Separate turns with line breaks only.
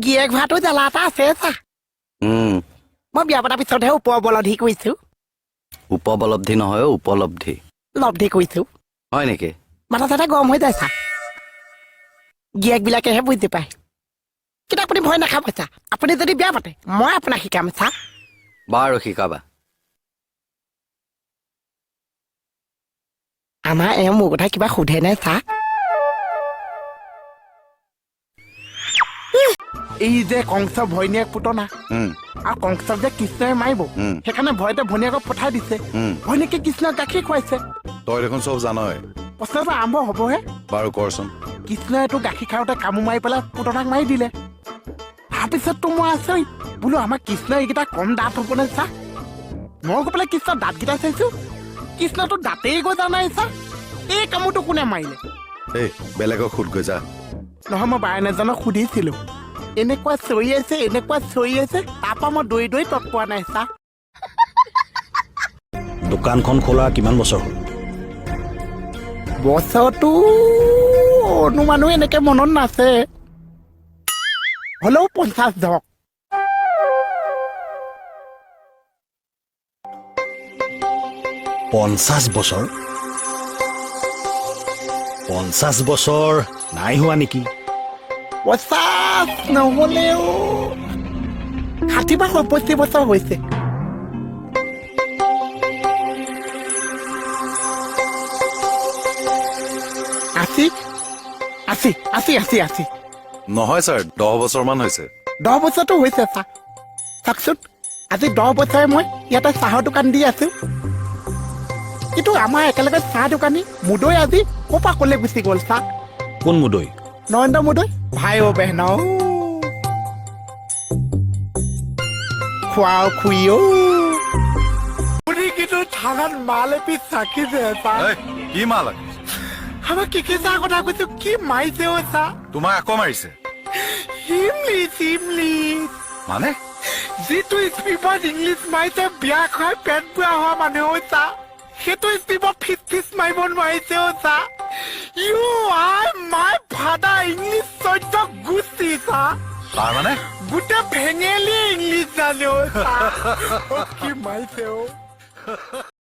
গিয়েক ভাতো জ্বালা এটা আছে চা মই বিয়া পতাৰ পিছতহে উপলব্ধি কৰিছো
উপলব্ধি নহয় উপলব্ধি
লব্ধি কৰিছো
হয় নেকি
মাথা চাথা গৰম হৈ যায় চা গিয়েক বিলাকেহে বুজি পায় কিন্তু আপুনি ভয় নাখাব চা আপুনি যদি বিয়া পাতে মই আপোনাক শিকাম চা
বাৰু শিকাবা
আমাৰ মোৰ কথা কিবা সোধে নে চা এই যে কংস ভৈনীয়েক পুতনা আৰু কংসক যে কৃষ্ণই মাৰিব সেইকাৰণে ভয়তে ভনীয়েকক পঠাই দিছে ভনীয়েকে কৃষ্ণক গাখীৰ খুৱাইছে
তই দেখোন চব জানই
প্ৰশ্নটো আৰম্ভ হ'বহে
বাৰু কৰচোন
কৃষ্ণই তোৰ গাখীৰ খাওঁতে কামো মাৰি পেলাই পুতনাক মাৰি দিলে তাৰপিছততো মই আচৰিত বোলো আমাৰ কৃষ্ণই এইকেইটা কম দাঁত হ'বনে চা মই গৈ পেলাই কৃষ্ণৰ দাঁতকেইটা চাইছো কৃষ্ণটো দাঁতেই গৈ যা নাই চা এই কামোৰটো কোনে মাৰিলে
এই বেলেগক সোধ গৈ যা
নহয় মই বায়ন এজনক সুধিছিলো এনেকুৱা চৰি আছে তাৰপৰা মই দৌৰি দৌৰি তৎ পোৱা নাই চা
দোকানখন খোলা কিমান বছৰ হ'ল
বছৰটো অনুমানো এনেকে মনত নাছে হ'লেও 50 ধৰক
50 বছৰ 50 বছৰ নাই হোৱা নেকি
50 নহ'লেও 60 বা 65 বছৰ হৈছে আশী
নহয় ছাৰ 10 বছৰমান হৈছে
10 বছৰটো হৈছে চা চাওকচোন আজি 10 বছৰে মই ইয়াতে চাহৰ দোকান দি আছো কিন্তু আমাৰ একেলগে চাহ দোকানী মুদৈ আজি ক'পা ক'লে গুচি গ'ল চা
কোন মুদৈ
নৰেন্দ্ৰ মুদৈ ভাই অ' বেহন খুৱাও খুই অ' কিন্তু থানাত মাল এপিচ চাকিছে চা
কি মাল
আমাৰ কি চাহ কথা কৈছো কি মাৰিছে অ' চা
তোমাক আকৌ মাৰিছে
চিমলি
মানে
যিটো স্পিপত ইংলিছ মাৰিছে বিয়া খাই পেট বুঢ়া হোৱা মানুহ চা সেইটো স্পিপত ফিচ মাৰিব নোৱাৰিছে অ' চা you I my father English চৈধ্য গুচি চা
তাৰ মানে
গোটেই ভেঙেলি ইংলিছ জানে অ' চা কি মাৰিছে অ'